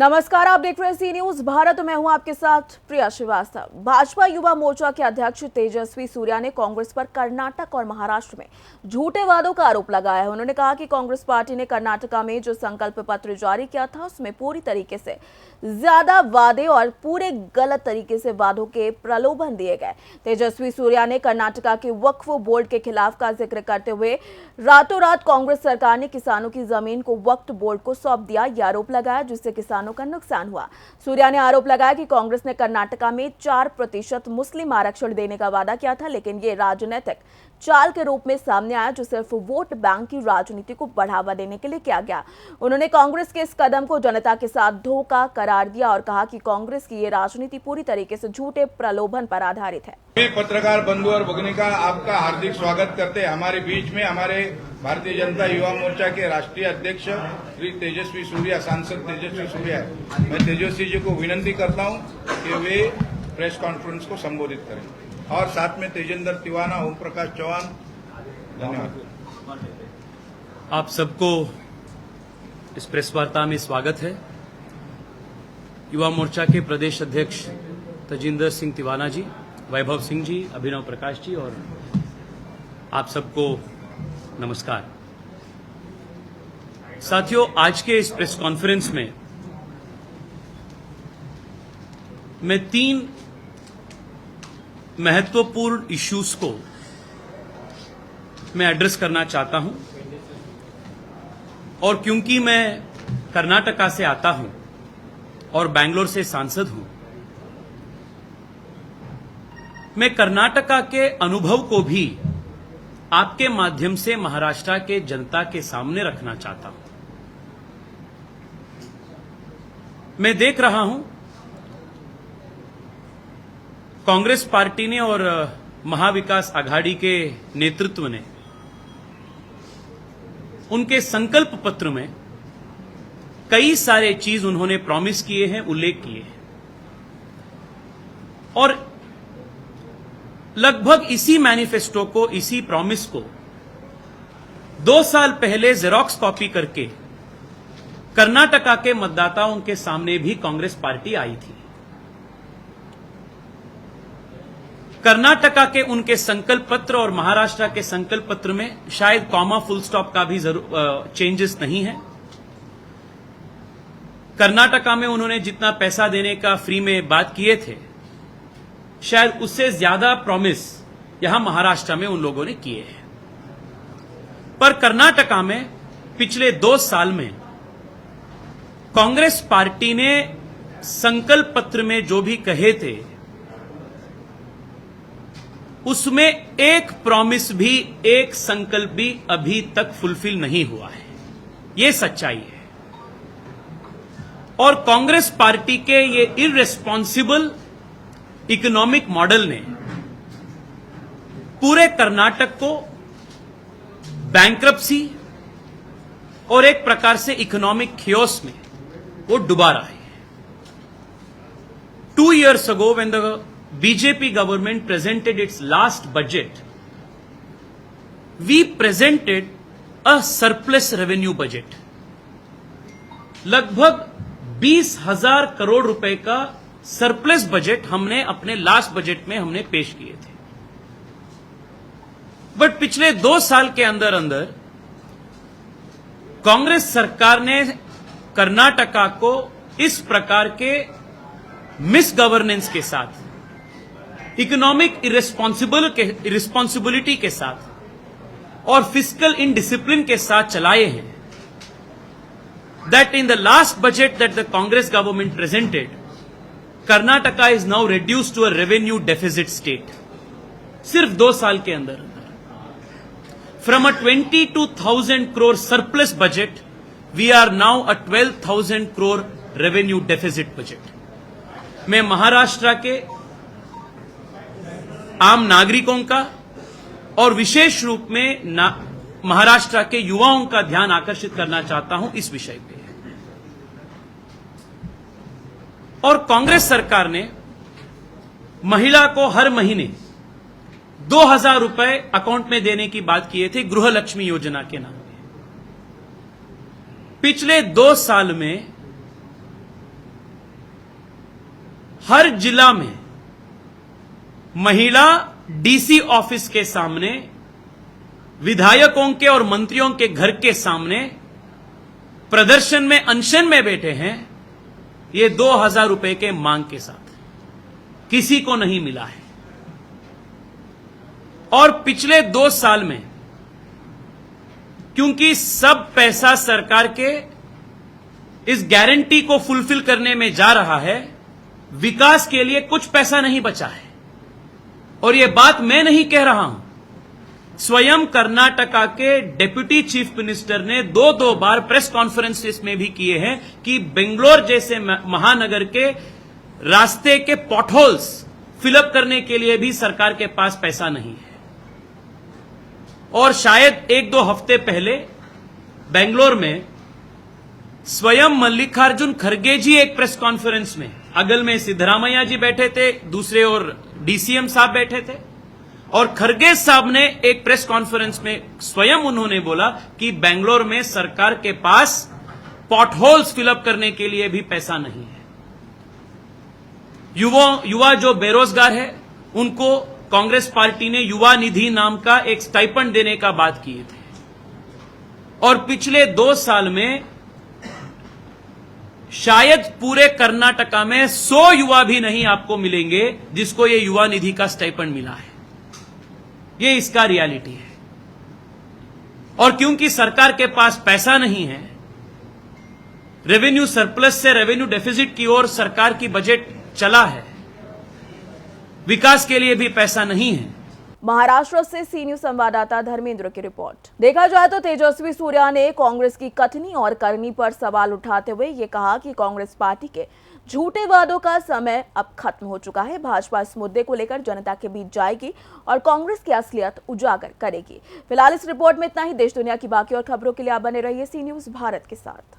नमस्कार, आप देख रहे हैं सी न्यूज भारत। मैं हूं आपके साथ प्रिया श्रीवास्तव। भाजपा युवा मोर्चा के अध्यक्ष तेजस्वी सूर्या ने कांग्रेस पर कर्नाटक और महाराष्ट्र में झूठे वादों का आरोप लगाया है। उन्होंने कहा कि कांग्रेस पार्टी ने कर्नाटका में जो संकल्प पत्र जारी किया था उसमें पूरी तरीके से ज्यादा वादे और पूरे गलत तरीके से वादों के प्रलोभन दिए गए। तेजस्वी सूर्या ने कर्नाटका के वक्फ बोर्ड के खिलाफ का जिक्र करते हुए रातों रात कांग्रेस सरकार ने किसानों की जमीन को वक्फ बोर्ड को सौंप दिया, यह आरोप लगाया, जिससे किसानों का नुकसान हुआ। सूर्या ने आरोप लगाया कि कांग्रेस ने कर्नाटका में 4% मुस्लिम आरक्षण देने का वादा किया था, लेकिन ये राजनीतिक चाल के रूप में सामने आया, जो सिर्फ वोट बैंक की राजनीति को बढ़ावा देने के लिए किया गया। उन्होंने कांग्रेस के इस कदम को जनता के साथ धोखा करार दिया और कहा कि कांग्रेस की ये राजनीति पूरी तरीके से झूठे प्रलोभन पर आधारित है। पत्रकार बंधु और भगिनी का आपका हार्दिक स्वागत करते हैं। हमारे बीच में हमारे भारतीय जनता युवा मोर्चा के राष्ट्रीय अध्यक्ष श्री तेजस्वी सूर्या, सांसद तेजस्वी सूर्या। मैं तेजस्वी जी को विनती करता हूं कि वे प्रेस कॉन्फ्रेंस को संबोधित करें, और साथ में तेजेंद्र तिवाना, ओम प्रकाश चौहान। धन्यवाद। आप सबको इस प्रेस वार्ता में स्वागत है। युवा मोर्चा के प्रदेश अध्यक्ष तेजेंद्र सिंह तिवाना जी, वैभव सिंह जी, अभिनव प्रकाश जी और आप सबको नमस्कार। साथियों, आज के इस प्रेस कॉन्फ्रेंस में मैं 3 महत्वपूर्ण इश्यूज को मैं एड्रेस करना चाहता हूं, और क्योंकि मैं कर्नाटका से आता हूं और बैंगलोर से सांसद हूं, मैं कर्नाटका के अनुभव को भी आपके माध्यम से महाराष्ट्र के जनता के सामने रखना चाहता हूं। मैं देख रहा हूं कांग्रेस पार्टी ने और महाविकास आघाड़ी के नेतृत्व ने उनके संकल्प पत्र में कई सारे चीज उन्होंने प्रॉमिस किए हैं, उल्लेख किए हैं, और लगभग इसी मैनिफेस्टो को, इसी प्रॉमिस को 2 साल पहले जेरॉक्स कॉपी करके कर्नाटका के मतदाताओं के सामने भी कांग्रेस पार्टी आई थी। कर्नाटका के उनके संकल्प पत्र और महाराष्ट्र के संकल्प पत्र में शायद कॉमा फुल स्टॉप का भी चेंजेस नहीं है। कर्नाटका में उन्होंने जितना पैसा देने का फ्री में बात किए थे, शायद उससे ज्यादा प्रॉमिस यहां महाराष्ट्र में उन लोगों ने किए हैं। पर कर्नाटका में पिछले 2 साल में कांग्रेस पार्टी ने संकल्प पत्र में जो भी कहे थे, उसमें एक प्रॉमिस भी, एक संकल्प भी अभी तक फुलफिल नहीं हुआ है। यह सच्चाई है। और कांग्रेस पार्टी के ये इररिस्पॉन्सिबल इकोनॉमिक मॉडल ने पूरे कर्नाटक को बैंक्रप्सी और एक प्रकार से इकोनॉमिक खियोस में वो डुबा रहा है। 2 years ago, when the BJP government presented its last budget, we presented a surplus revenue budget. लगभग 20,000 करोड़ रुपए का सरप्लस बजट हमने अपने लास्ट बजट में हमने पेश किए थे। बट पिछले 2 साल के अंदर अंदर कांग्रेस सरकार ने कर्नाटका को इस प्रकार के मिस गवर्नेंस के साथ, इकोनॉमिक इरेस्पॉन्सिबिलिटी के साथ और फिस्कल इनडिसिप्लिन के साथ चलाए हैं, that in the last budget that the Congress government presented, Karnataka is now reduced to a revenue deficit state. सिर्फ 2 साल के अंदर from a 22,000 crore surplus budget, we are now a 12,000 crore revenue deficit budget. मैं महाराष्ट्र के आम नागरिकों का और विशेष रूप में महाराष्ट्र के युवाओं का ध्यान आकर्षित करना चाहता हूं इस विषय पे। और कांग्रेस सरकार ने महिला को हर महीने 2,000 रुपए अकाउंट में देने की बात किए थे, गृह लक्ष्मी योजना के नाम पे। पिछले 2 साल में हर जिला में महिला डीसी ऑफिस के सामने, विधायकों के और मंत्रियों के घर के सामने प्रदर्शन में, अनशन में बैठे हैं, ये 2000 रुपए के मांग के साथ। किसी को नहीं मिला है। और पिछले 2 साल में, क्योंकि सब पैसा सरकार के इस गारंटी को फुलफिल करने में जा रहा है, विकास के लिए कुछ पैसा नहीं बचा है। और यह बात मैं नहीं कह रहा हूं, स्वयं कर्नाटका के डिप्टी चीफ मिनिस्टर ने 2 बार प्रेस कॉन्फ्रेंसेस में भी किए हैं कि बेंगलोर जैसे महानगर के रास्ते के पॉटहोल्स फिलअप करने के लिए भी सरकार के पास पैसा नहीं है। और शायद 1-2 हफ्ते पहले बेंगलोर में स्वयं मल्लिकार्जुन खड़गे जी एक प्रेस कॉन्फ्रेंस में, अगल में सिद्धरामैया जी बैठे थे, दूसरे और डीसीएम साहब बैठे थे, और खड़गे साहब ने एक प्रेस कॉन्फ्रेंस में स्वयं उन्होंने बोला कि बेंगलोर में सरकार के पास पॉटहोल्स फिलअप करने के लिए भी पैसा नहीं है। युवा जो बेरोजगार है, उनको कांग्रेस पार्टी ने युवा निधि नाम का एक स्टाइपेंड देने का बात किए थे। और पिछले 2 साल में शायद पूरे कर्नाटका में 100 युवा भी नहीं आपको मिलेंगे जिसको ये युवा निधि का स्टाइपेंड मिला है। ये इसका रियलिटी है। और क्योंकि सरकार के पास पैसा नहीं है, रेवेन्यू सरप्लस से रेवेन्यू डेफिसिट की ओर सरकार की बजट चला है, विकास के लिए भी पैसा नहीं है। महाराष्ट्र से सी न्यूज संवाददाता धर्मेंद्र की रिपोर्ट। देखा जाए तो तेजस्वी सूर्या ने कांग्रेस की कथनी और करनी पर सवाल उठाते हुए ये कहा कि कांग्रेस पार्टी के झूठे वादों का समय अब खत्म हो चुका है। भाजपा इस मुद्दे को लेकर जनता के बीच जाएगी और कांग्रेस की असलियत उजागर करेगी। फिलहाल इस रिपोर्ट में इतना ही। देश दुनिया की बाकी और खबरों के लिए आप बने रहिए सी न्यूज भारत के साथ।